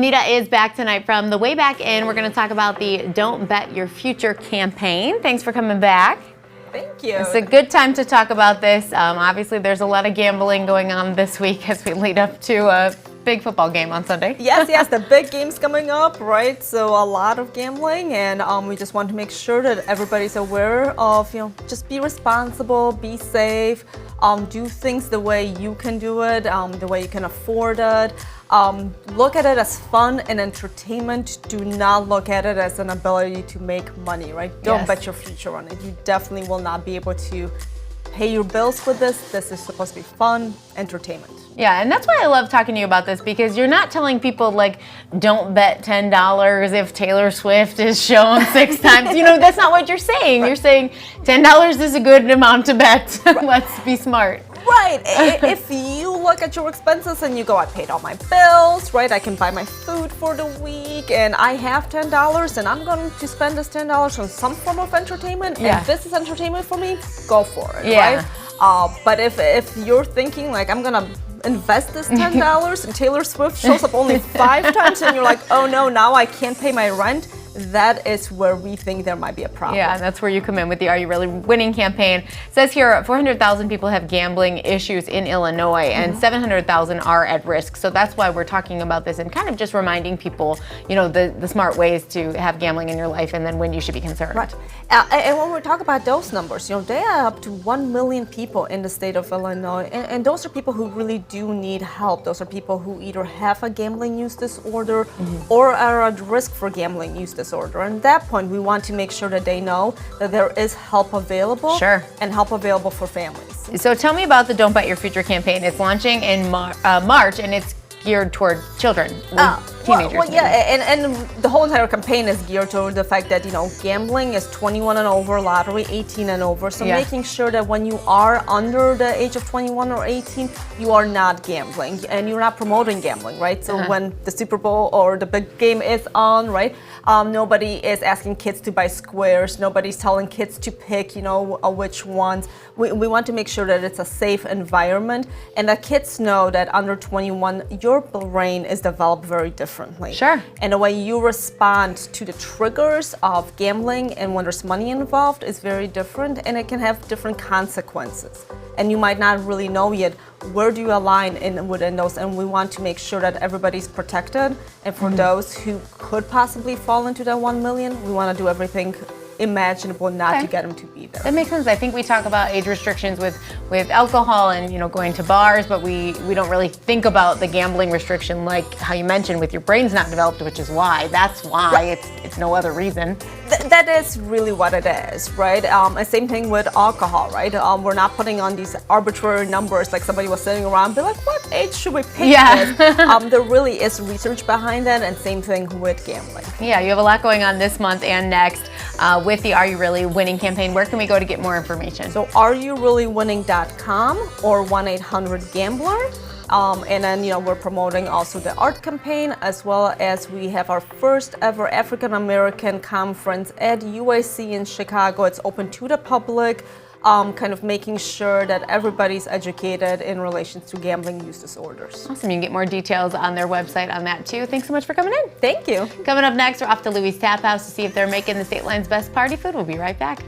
Nita is back tonight from the Way Back In. We're going to talk about the Don't Bet Your Future campaign. Thanks for coming back. Thank you. It's a good time to talk about this. Obviously, there's a lot of gambling going on this week as we lead up to a big football game on Sunday. Yes, the big game's coming up, right? So a lot of gambling, and we just want to make sure that everybody's aware of, just be responsible, be safe, do things the way you can do it, the way you can afford it. Look at it as fun and entertainment. Do not look at it as an ability to make money, right? Don't bet your future on it. You definitely will not be able to pay your bills with this. This is supposed to be fun, entertainment. Yeah, and that's why I love talking to you about this, because you're not telling people, like, don't bet $10 if Taylor Swift is shown 6 times. That's not what you're saying. Right. You're saying $10 is a good amount to bet. Right. Let's be smart. Right. If you look at your expenses and you go, I paid all my bills, right? I can buy my food for the week, and I have $10, and I'm going to spend this $10 on some form of entertainment. Yeah. If this is entertainment for me, go for it, right? But if you're thinking, like, I'm going to invest this $10 and Taylor Swift shows up only 5 times, and you're like, oh no, now I can't pay my rent, that is where we think there might be a problem. Yeah, that's where you come in with the Are You Really Winning campaign. It says here 400,000 people have gambling issues in Illinois, and 700,000 are at risk. So that's why we're talking about this and kind of just reminding people, the smart ways to have gambling in your life and then when you should be concerned. Right. And when we talk about those numbers, they are up to 1 million people in the state of Illinois. And those are people who really do need help. Those are people who either have a gambling use disorder or are at risk for gambling use disorder. And at that point, we want to make sure that they know that there is help available. Sure. And help available for families. So tell me about the Don't Bet Your Future campaign. It's launching in March, and it's geared toward children, teenagers. Well, and the whole entire campaign is geared toward the fact that, gambling is 21 and over, lottery 18 and over. So making sure that when you are under the age of 21 or 18, you are not gambling and you're not promoting gambling, right? So when the Super Bowl or the big game is on, right? Nobody is asking kids to buy squares. Nobody's telling kids to pick, which ones. We want to make sure that it's a safe environment and that kids know that under 21, your brain is developed very differently. Sure. And the way you respond to the triggers of gambling and when there's money involved is very different, and it can have different consequences. And you might not really know yet where do you align within those, and we want to make sure that everybody's protected. And for those who could possibly fall into that 1 million, we want to do everything imaginable not to get them to be there. That makes sense. I think we talk about age restrictions with alcohol and going to bars, but we don't really think about the gambling restriction like how you mentioned with your brain's not developed, which is why. That's why. Right. It's no other reason. That is really what it is, right? Same thing with alcohol, right? We're not putting on these arbitrary numbers like somebody was sitting around and be like, what age should we pick this? There really is research behind that, and same thing with gambling. Yeah, you have a lot going on this month and next with the Are You Really Winning campaign. Where can we go to get more information? So areyoureallywinning.com or 1-800-GAMBLER. And then, we're promoting also the art campaign, as well as we have our first ever African American conference at UIC in Chicago. It's open to the public, kind of making sure that everybody's educated in relation to gambling use disorders. Awesome. You can get more details on their website on that too. Thanks so much for coming in. Thank you. Coming up next, we're off to Louis Tap House to see if they're making the State Line's best party food. We'll be right back.